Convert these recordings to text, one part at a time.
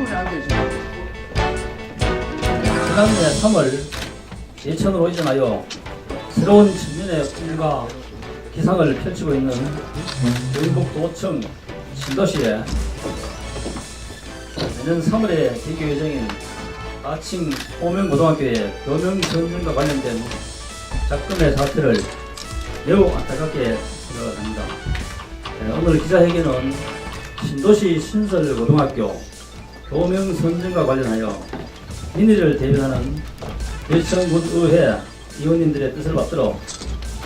지난해 3월 예천으로 이전하여 새로운 측면의 꿈과 기상을 펼치고 있는 경북도청 신도시에 내년 3월에 개교 예정인 아침 오명고등학교의 교명선정과 관련된 작금의 사태를 매우 안타깝게 생각합니다. 오늘 기자회견은 신도시 신설고등학교 교명선정과 관련하여 민의를 대변하는 예천군의회 의원님들의 뜻을 받들어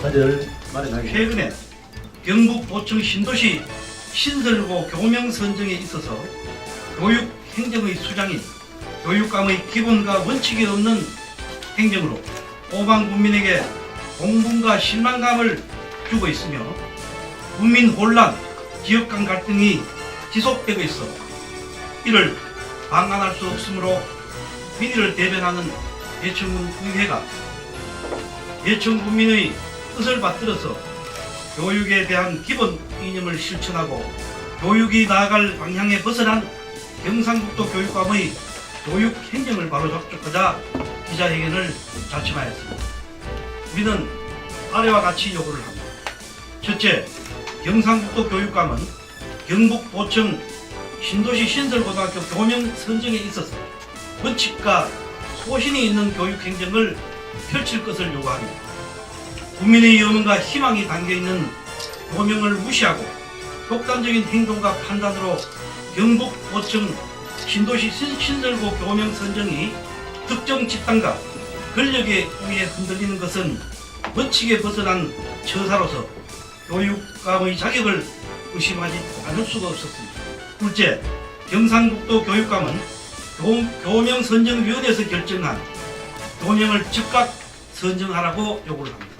자리를 마련하겠습니다. 최근에 경북도청 신도시 신설고 교명선정에 있어서 교육행정의 수장인 교육감의 기본과 원칙이 없는 행정으로 오만 국민에게 공분과 실망감을 주고 있으며 국민 혼란, 지역 간 갈등이 지속되고 있어 이를 방관할 수 없으므로 민의를 대변하는 예천군 의회가 예천 국민의 뜻을 받들어서 교육에 대한 기본 이념을 실천하고 교육이 나아갈 방향에 벗어난 경상북도 교육감의 교육 행정을 바로잡고자 기자회견을 자청하였습니다. 우리는 아래와 같이 요구를 합니다. 첫째, 경상북도 교육감은 경북도청 신도시 신설고등학교 교명 선정에 있어서 원칙과 소신이 있는 교육 행정을 펼칠 것을 요구합니다. 국민의 염원과 희망이 담겨있는 교명을 무시하고 독단적인 행동과 판단으로 경북도청 신도시 신설고 교명 선정이 특정 집단과 권력에 의해 흔들리는 것은 원칙에 벗어난 처사로서 교육감의 자격을 의심하지 않을 수가 없었습니다. 둘째, 경상북도 교육감은 교명선정위원회에서 결정한 교명을 즉각 선정하라고 요구를 합니다.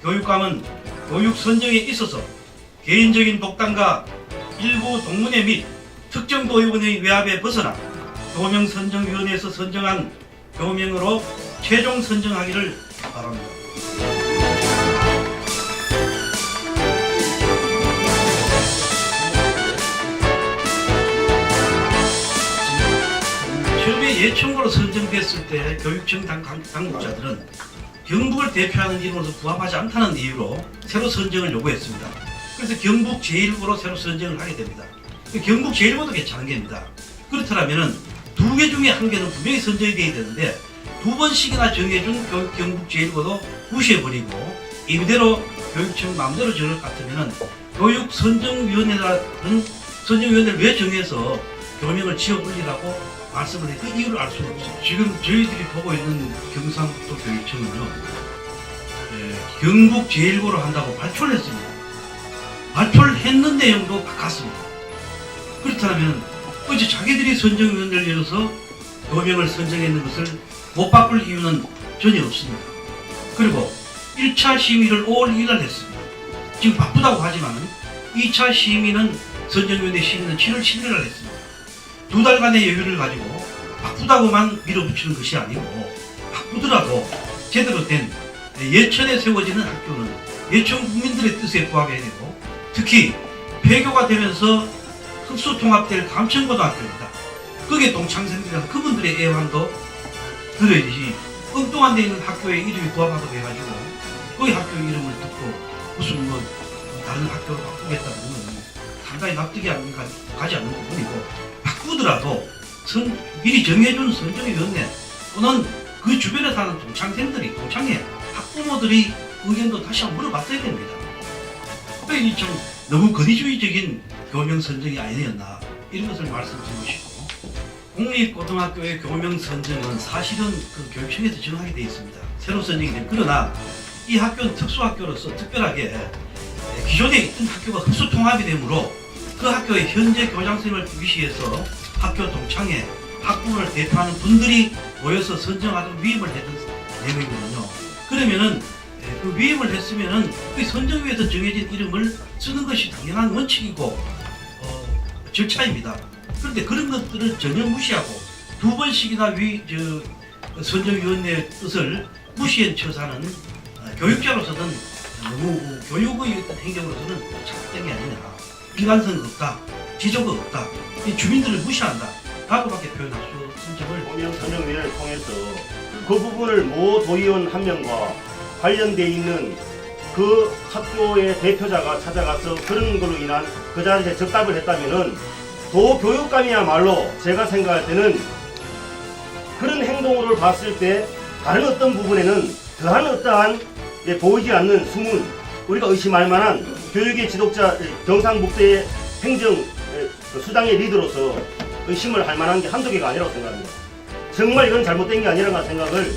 교육감은 교육 선정에 있어서 개인적인 독단과 일부 동문회 및 특정 도의원의 외압에 벗어나 교명선정위원회에서 선정한 교명으로 최종 선정하기를 바랍니다. 처음에 예천고로 선정됐을 때 교육청 당국자들은 경북을 대표하는 이름으로서 부합하지 않다는 이유로 새로 선정을 요구했습니다. 그래서 경북 제1고로 새로 선정을 하게 됩니다. 경북 제1고도 괜찮은 겁니다. 그렇다면 두 개 중에 한 개는 분명히 선정이 돼야 되는데 두 번씩이나 정해준 경북 제1고도 무시해버리고 이대로 교육청 마음대로 정할 것 같으면 교육선정위원회라는 선정위원회를 왜 정해서 교명을 지어버리라고 말씀을 해. 그 이유를 알 수가 없어요. 지금 저희들이 보고 있는 경상북도 교육청은요, 경북 제1고로 한다고 발표를 했습니다. 발표를 했는 내용도 바꿨습니다. 그렇다면 어제 자기들이 선정위원회를 열어서 교명을 선정했는 것을 못 바꿀 이유는 전혀 없습니다. 그리고 1차 심의를 5월 2일 날 했습니다. 지금 바쁘다고 하지만 2차 심의는 선정위원회 심의는 7월 11일 날 했습니다. 두 달간의 여유를 가지고 바쁘다고만 밀어붙이는 것이 아니고 바쁘더라도 제대로 된 예천에 세워지는 학교는 예천 국민들의 뜻에 부합해야 되고 특히 폐교가 되면서 흑수통합될 감천고등학교입니다. 거기에 동창생들이나 그분들의 애환도 들어야지 엉뚱한 데 있는 학교의 이름이 부합하다고 해가지고 거기 학교 이름을 듣고 무슨 뭐 다른 학교로 바꾸겠다는 건 상당히 납득이 가지 않는 부분이고 바꾸더라도 미리 정해준 선정위원회 또는 그 주변에 사는 동창생들이 동창회 학부모들이 의견도 다시 한번 물어봤어야 됩니다. 이 좀 너무 권위주의적인 교명 선정이 아니었나 이런 것을 말씀드리고 싶고 공립고등학교의 교명 선정은 사실은 그 교육청에서 정하게 되어 있습니다. 새로 선정이 됩니다. 그러나 이 학교는 특수학교로서 특별하게 기존에 있던 학교가 흡수통합이 되므로 그 학교의 현재 교장선생님을 위시해서 학교 동창회, 학부모를 대표하는 분들이 모여서 선정하던 위임을 했던 내용이거든요. 그러면은 그 위임을 했으면은 그 선정위에서 정해진 이름을 쓰는 것이 당연한 원칙이고 절차입니다. 그런데 그런 것들을 전혀 무시하고 두 번씩이나 선정위원회의 뜻을 무시한 처사는 교육자로서는 너무 교육의 어떤 행정으로서는 잘못된 게 아니냐. 일관성이 없다. 지조가 없다. 이 주민들을 무시한다. 다고밖에 표현할 수 없는 점을 고명 선정위원회를 통해서 그 부분을 모 도의원 한 명과 관련돼 있는 그 학교의 대표자가 찾아가서 그런 걸로 인한 그 자리에 적답을 했다면은 도교육감이야말로 제가 생각할 때는 그런 행동을 봤을 때 다른 어떤 부분에는 더한 어떠한 보이지 않는 숨은 우리가 의심할 만한 교육의 지도자 경상북도의 행정 수장의 리더로서 의심을 할 만한 게 한두 개가 아니라고 생각합니다. 정말 이건 잘못된 게 아니라는 생각을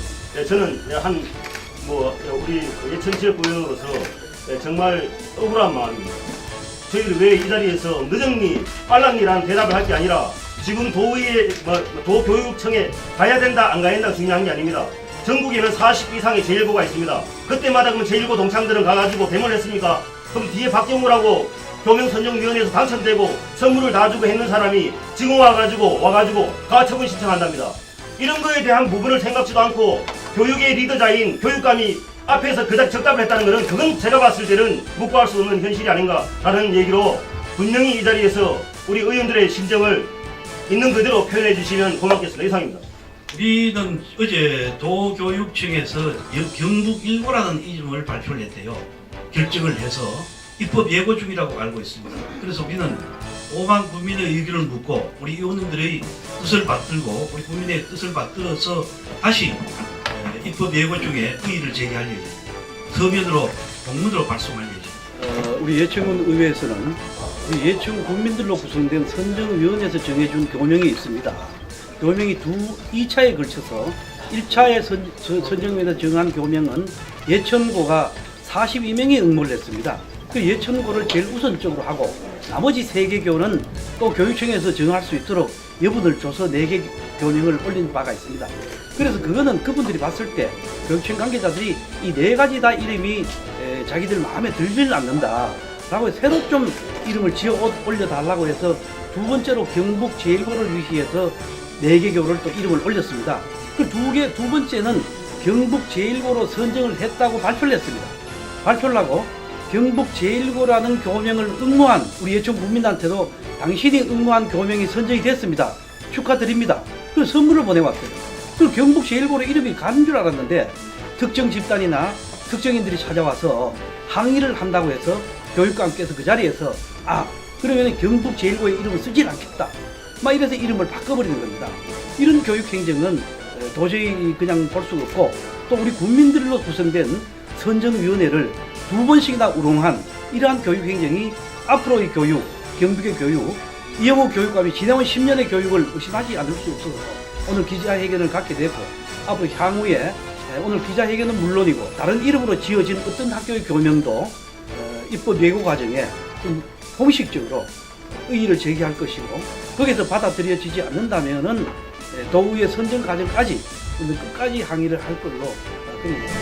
저는 우리 예천지역구의원으로서 정말 억울한 마음입니다. 저희들 왜 이 자리에서 늦었니 빨랐니라는 대답을 할 게 아니라 지금 도교육청에 가야 된다 안 가야 된다 중요한 게 아닙니다. 전국에는 40 이상의 제1고가 있습니다. 그때마다 그럼 제1고 동창들은 가가지고 데모를 했습니까? 그럼 뒤에 박경무라고 교명선정위원회에서 당선되고 선물을 다 주고 했는 사람이 지금 와가지고 가처분 신청한답니다. 이런 거에 대한 부분을 생각지도 않고 교육의 리더자인 교육감이 앞에서 그닥 적답을 했다는 것은 그건 제가 봤을 때는 묵과할 수 없는 현실이 아닌가라는 얘기로 분명히 이 자리에서 우리 의원들의 심정을 있는 그대로 표현해 주시면 고맙겠습니다. 이상입니다. 우리는 어제 도교육청에서 경북 1고라는 이름을 발표를 했대요. 결정을 해서 입법 예고 중이라고 알고 있습니다. 그래서 우리는 5만 국민의 의견을 묻고 우리 의원님들의 뜻을 받들고 우리 국민의 뜻을 받들어서 다시 입법 예고 중에 의의를 제기할 예정입니다. 서면으로 공문으로 발송할 예정입니다. 우리 예천군 의회에서는 우리 예천 국민들로 구성된 선정위원회에서 정해준 교명이 있습니다. 교명이 2차에 걸쳐서 1차에 선정위원회에서 정한 교명은 예천고가 42명이 응모를 했습니다. 그 예천고를 제일 우선적으로 하고 나머지 3개 교는 또 교육청에서 정할 수 있도록 여분을 줘서 4개 교명을 올린 바가 있습니다. 그래서 그거는 그분들이 봤을 때 교육청 관계자들이 이 4가지 다 이름이 자기들 마음에 들지를 않는다 라고 새로 좀 이름을 지어 올려달라고 해서 두 번째로 경북 제1고를 위시해서 4개 교를 또 이름을 올렸습니다. 그 두 번째는 경북 제1고로 선정을 했다고 발표를 했습니다. 발표를 하고 경북 제1고라는 교명을 응모한 우리 예천 국민한테도 당신이 응모한 교명이 선정이 됐습니다. 축하드립니다. 그 선물을 보내왔어요. 그 경북 제1고로 이름이 가는 줄 알았는데 특정 집단이나 특정인들이 찾아와서 항의를 한다고 해서 교육감께서 그 자리에서 그러면 경북 제1고의 이름을 쓰질 않겠다. 막 이래서 이름을 바꿔버리는 겁니다. 이런 교육 행정은 도저히 그냥 볼 수가 없고 또 우리 국민들로 구성된 선정위원회를 2번씩이나 우롱한 이러한 교육 행정이 앞으로의 교육, 경북의 교육, 이영호 교육감이 지나온 10년의 교육을 의심하지 않을 수 없어서 오늘 기자회견을 갖게 됐고 앞으로 향후에 오늘 기자회견은 물론이고 다른 이름으로 지어진 어떤 학교의 교명도 입법 예고 과정에 좀 공식적으로 의의를 제기할 것이고 거기서 받아들여지지 않는다면은 도의회 선정 과정까지 끝까지 항의를 할 걸로 그립니다.